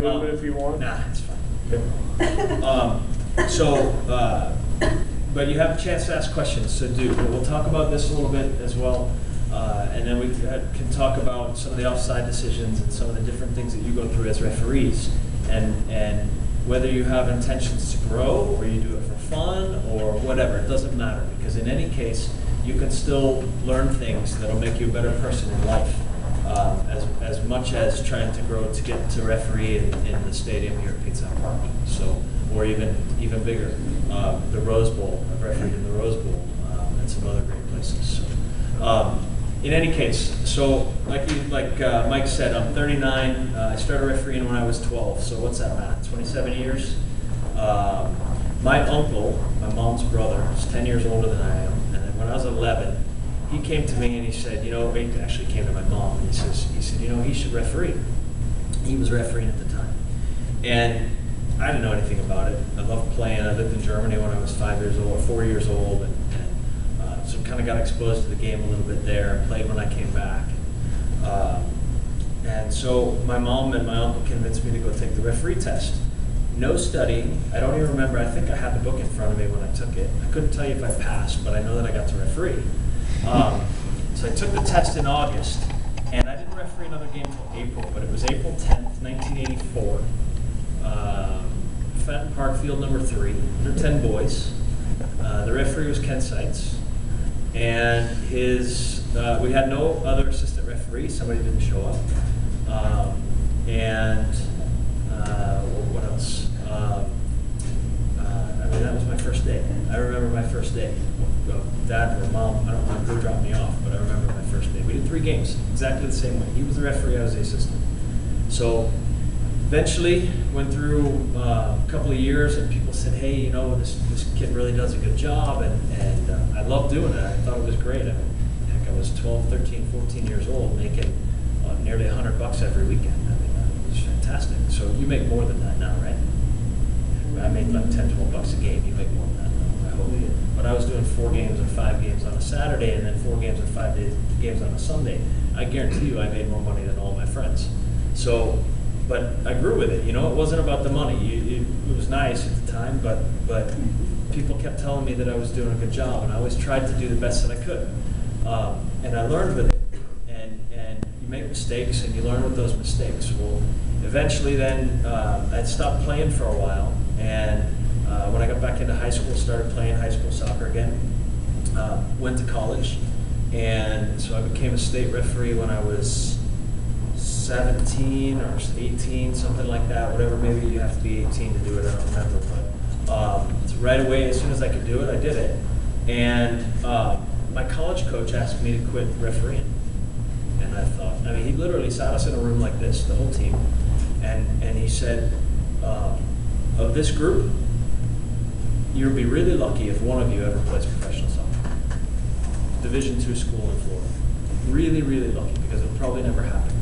If you want. Nah, it's fine. But you have a chance to ask questions, so do. But we'll talk about this a little bit as well, and then we can talk about some of the offside decisions and some of the different things that you go through as referees, and whether you have intentions to grow or you do it for fun or whatever. It doesn't matter, because in any case, you can still learn things that'll make you a better person in life, as much as trying to grow to get to referee in the stadium here at Pizza Hut Park. So, or even bigger, the Rose Bowl. I've refereed in the Rose Bowl and some other great places. So, in any case, so like Mike said, I'm 39. I started refereeing when I was 12. So what's that math? 27 years. My uncle, my mom's brother, is 10 years older than I am, and when I was 11, he came to me and he said, he actually came to my mom and he said, he should referee. He was refereeing at the time, and I didn't know anything about it. I loved playing. I lived in Germany when I was 4 years old, and so kind of got exposed to the game a little bit there. Played when I came back, and so my mom and my uncle convinced me to go take the referee test. No studying. I don't even remember. I think I had the book in front of me when I took it. I couldn't tell you if I passed, but I know that I got to referee. So I took the test in August, and I didn't referee another game until April, but it was April 10th, 1984. Fenton Park, field number 3, under 10 boys. The referee was Ken Seitz, and we had no other assistant referee. Somebody didn't show up. What else? That was my first day. I remember my first day. Dad or mom, I don't remember who dropped me off, but I remember my first day. We did 3 games, exactly the same way. He was the referee, I was the assistant. So eventually went through a couple of years, and people said, hey, this kid really does a good job, and I loved doing it. I thought it was great. I was 12, 13, 14 years old, making nearly $100 every weekend. It was fantastic. So you make more than that now, right? I made like 10, 12 bucks a game. You make more than that now, I hope. But I was doing 4 games or 5 games on a Saturday, and then 4 games or 5 games on a Sunday. I guarantee you I made more money than all my friends. So, but I grew with it. It wasn't about the money. It was nice at the time, but people kept telling me that I was doing a good job, and I always tried to do the best that I could. And I learned with it. And you make mistakes, and you learn with those mistakes. Well, eventually then, I'd stopped playing for a while, and when I got back into high school, started playing high school soccer again, went to college, and so I became a state referee when I was 17 or 18, something like that, whatever. Maybe you have to be 18 to do it, I don't remember. But so right away, as soon as I could do it, I did it. And my college coach asked me to quit refereeing. And I thought, he literally sat us in a room like this, the whole team, and he said, of this group, you'll be really lucky if one of you ever plays professional soccer. Division II school in Florida. Really, really lucky, because it'll probably never happen.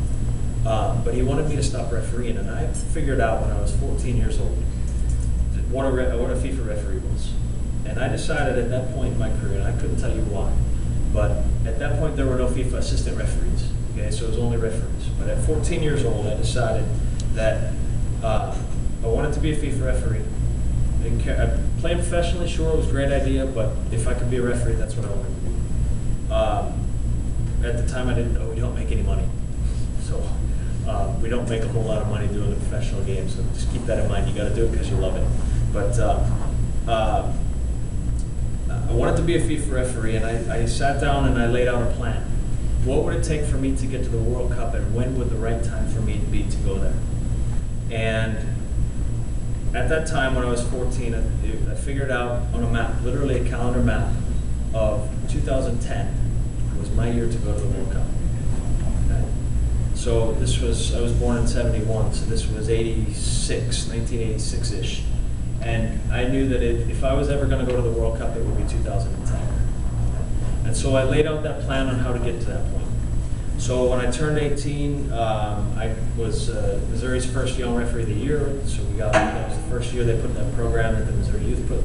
But he wanted me to stop refereeing, and I figured out when I was 14 years old what a FIFA referee was. And I decided at that point in my career, and I couldn't tell you why, but at that point there were no FIFA assistant referees. Okay, so it was only referees. But at 14 years old, I decided that I wanted to be a FIFA referee. I didn't care. Playing professionally, sure, it was a great idea, but if I could be a referee, that's what I wanted to do. At the time, I didn't know we don't make any money. So we don't make a whole lot of money doing the professional games, so just keep that in mind. You got to do it because you love it. But I wanted to be a FIFA referee, and I sat down and I laid out a plan. What would it take for me to get to the World Cup, and when would the right time for me be to go there? And at that time, when I was 14, I figured out on a map, literally a calendar map, of 2010 was my year to go to the World Cup. Okay? So I was born in 71, so this was 1986-ish. And I knew that if I was ever going to go to the World Cup, it would be 2010. And so I laid out that plan on how to get to that point. So when I turned 18, I was Missouri's first young referee of the year. So that was the first year they put that program in. The Missouri Youth the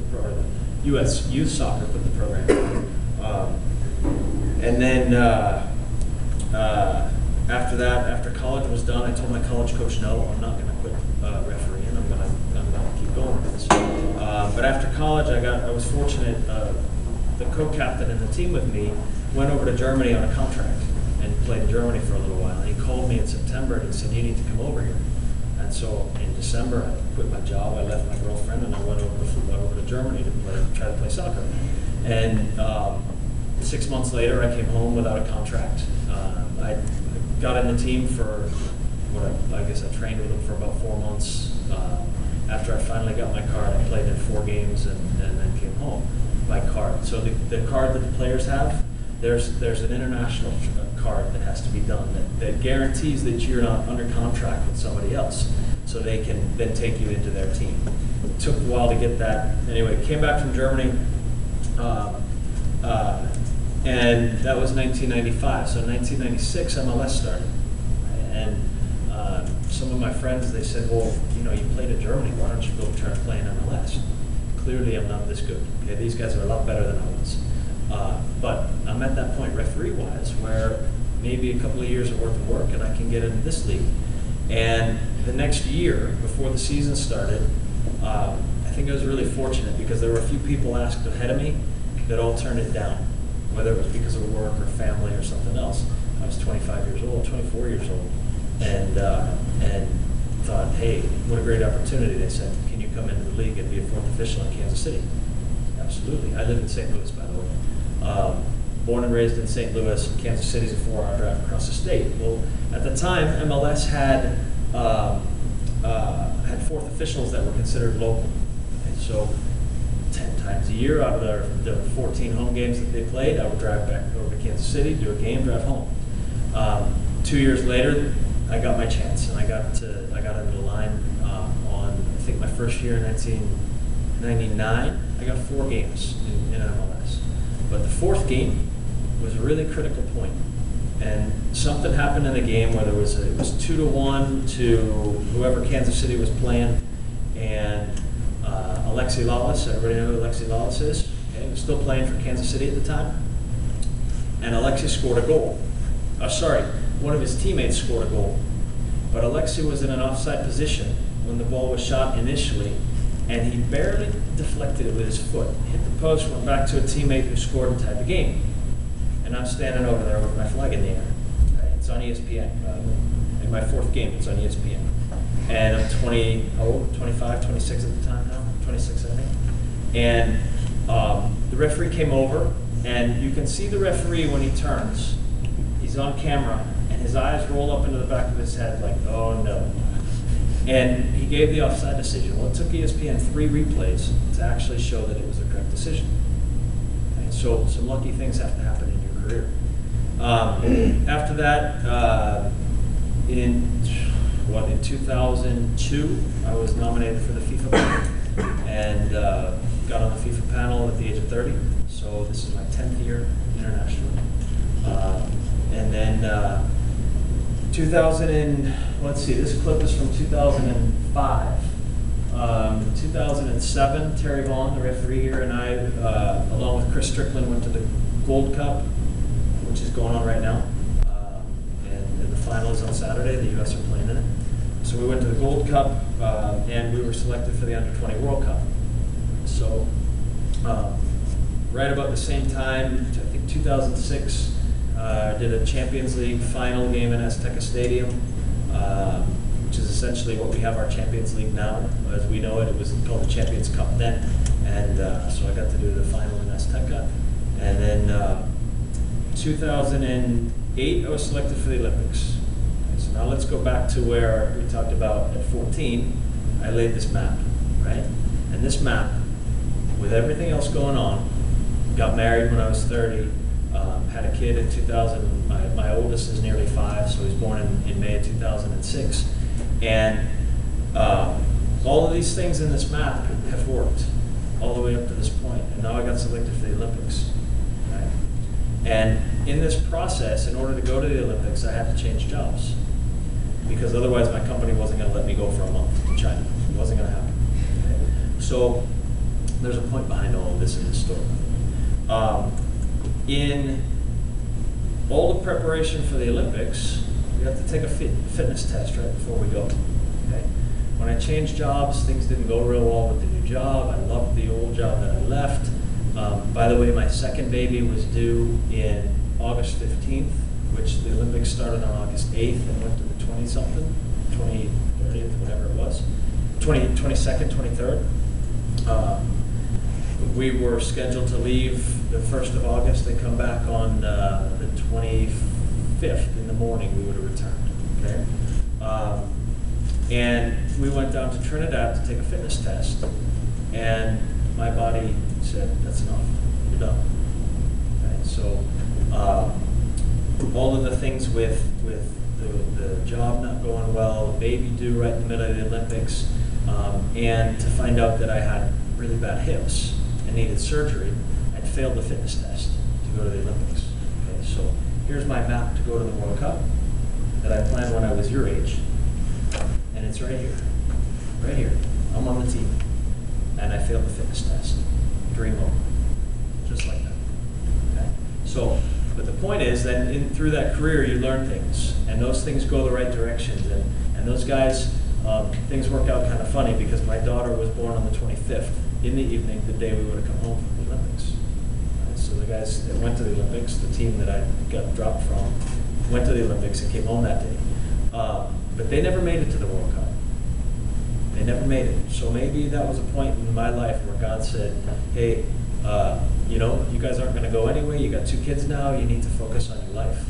U.S. Youth Soccer put the program in. And then after that, after college was done, I told my college coach, no, I'm not going to quit games. But after college, I was fortunate. The co-captain and the team with me went over to Germany on a contract and played in Germany for a little while. And he called me in September and he said, "You need to come over here." And so in December, I quit my job. I left my girlfriend and I went over to Germany to try to play soccer. And 6 months later, I came home without a contract. I got in the team for I guess I trained with them for about 4 months. After I finally got my card, I played in 4 games and then came home by card. So the card that the players have, there's an international card that has to be done that guarantees that you're not under contract with somebody else, so they can then take you into their team. It took a while to get that. Anyway, came back from Germany, and that was 1995. So in 1996, MLS started, and some of my friends, they said, "Well, you played in Germany. Why don't you go try to play in MLS?" Clearly, I'm not this good. Okay, these guys are a lot better than I was. But I'm at that point, referee-wise, where maybe a couple of years of worth of work, and I can get into this league. And the next year, before the season started, I think I was really fortunate because there were a few people asked ahead of me that all turned it down, whether it was because of work or family or something else. I was 25 years old, 24 years old, and thought, "Hey, what a great opportunity." They said, "Can you come into the league and be a 4th official in Kansas City?" Absolutely. I live in St. Louis, by the way. Born and raised in St. Louis. Kansas City's a 4-hour drive across the state. Well, at the time, MLS had 4th officials that were considered local. And so 10 times a year out of the 14 home games that they played, I would drive back over to Kansas City, do a game, drive home. 2 years later, I got my chance, and I got into the line on, I think, my first year in 1999. I got 4 games in MLS. But the 4th game was a really critical point. And something happened in the game where it was 2-1 to whoever Kansas City was playing. And Alexi Lawless, everybody know who Alexi Lawless is? Okay, he was still playing for Kansas City at the time. And Alexi scored a goal. One of his teammates scored a goal. But Alexi was in an offside position when the ball was shot initially, and he barely deflected it with his foot. Hit the post, went back to a teammate who scored and tied the game. And I'm standing over there with my flag in the air. Okay, it's on ESPN. In my 4th game, it's on ESPN. And I'm 25, 26 at the time now, 26 I think. And the referee came over, and you can see the referee when he turns. He's on camera, and his eyes roll up into the back of his head like, "Oh no." And he gave the offside decision. Well, it took ESPN 3 replays to actually show that it was the correct decision. And so some lucky things have to happen in your career. After that, in 2002, I was nominated for the FIFA panel and got on the FIFA panel at the age of 30. So this is my 10th year internationally. And then this clip is from 2005. 2007, Terry Vaughn, the referee here, and I, along with Chris Strickland, went to the Gold Cup, which is going on right now. And the final is on Saturday. The U.S. are playing in it. So we went to the Gold Cup, and we were selected for the Under-20 World Cup. So right about the same time, I think 2006, did a Champions League final game in Azteca Stadium, which is essentially what we have our Champions League now. As we know it, it was called the Champions Cup then. And so I got to do the final in Azteca. And then 2008, I was selected for the Olympics. Okay, so now let's go back to where we talked about at 14, I laid this map, right? And this map, with everything else going on, got married when I was 30, had a kid in 2000. My oldest is nearly 5, so he's born in May of 2006. And all of these things in this map have worked all the way up to this point. And now I got selected for the Olympics. Right? And in this process, in order to go to the Olympics, I had to change jobs. Because otherwise my company wasn't going to let me go for a month to China. It wasn't going to happen. Okay? So there's a point behind all of this in this story. In all the preparation for the Olympics, we have to take a fitness test right before we go. Okay? when I changed jobs, things didn't go real well with the new job. I loved the old job that I left. By the way, my second baby was due in August 15th, which the Olympics started on August 8th and went to the 20-something, 30th, whatever it was, 22nd, 23rd. We were scheduled to leave the 1st of August and come back on the 25th in the morning. We would have returned. Okay, and we went down to Trinidad to take a fitness test, and my body said, "That's enough. You're done." Okay, so all of the things with the job not going well, the baby due right in the middle of the Olympics, and to find out that I had really bad hips and needed surgery, I'd failed the fitness test to go to the Olympics. Okay, so here's my map to go to the World Cup that I planned when I was your age, and it's right here. Right here. I'm on the team, and I failed the fitness test. Dream over. Just like that. Okay? So, but the point is that through that career you learn things, and those things go the right directions, and those guys, things work out kind of funny because my daughter was born on the 25th in the evening, the day we would have come home from the Olympics. Right? So the guys that went to the Olympics, the team that I got dropped from, went to the Olympics and came home that day. But they never made it to the World Cup. They never made it. So maybe that was a point in my life where God said, hey, you know, you guys aren't going to go anyway. You got 2 kids now. You need to focus on your life.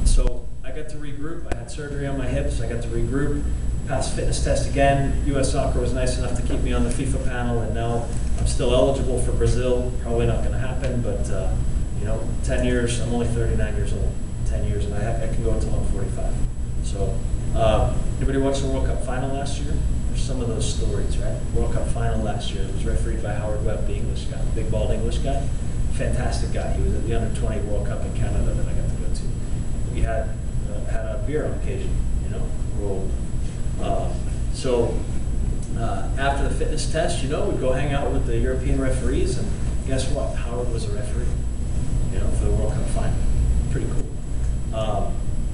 So I got to regroup. I had surgery on my hips. I got to regroup, pass fitness test again. U.S. Soccer was nice enough to keep me on the FIFA panel, and now I'm still eligible for Brazil. Probably not going to happen, but you know, 10 years. I'm only 39 years old. 10 years, and I can go until I'm 45. So, anybody watch the World Cup final last year? There's some of those stories, right? World Cup final last year. It was refereed by Howard Webb, the English guy, the big bald English guy. Fantastic guy. He was at the under-20 World Cup in Canada that I got to go to. We had a beer on occasion, you know, rolled. So after the fitness test, you know, we'd go hang out with the European referees, and guess what? Howard was a referee, you know, for the World Cup final. Pretty cool.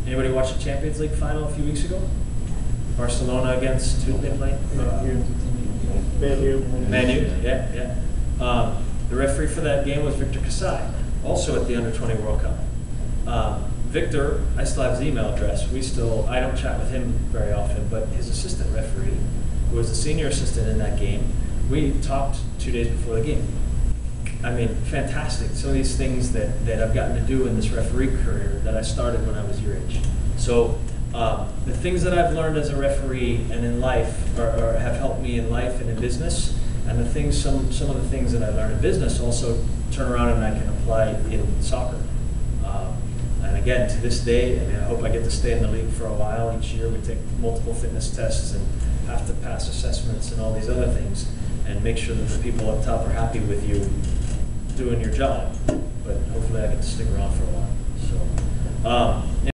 Anybody watch the Champions League final a few weeks ago? Barcelona against, who did they play? Man U, yeah. The referee for that game was Victor Kasai, also at the Under-20 World Cup. Victor, I still have his email address. I don't chat with him very often, but his assistant referee, who was the senior assistant in that game, we talked 2 days before the game. I mean, fantastic. Some of these things that I've gotten to do in this referee career that I started when I was your age. So the things that I've learned as a referee and in life, or have helped me in life and in business, and the things, some of the things that I learned in business also turn around and I can apply in soccer. And again, to this day, I mean, I hope I get to stay in the league for a while. Each year we take multiple fitness tests and have to pass assessments and all these other things, and make sure that the people up top are happy with you doing your job. But hopefully I get to stick around for a while. So.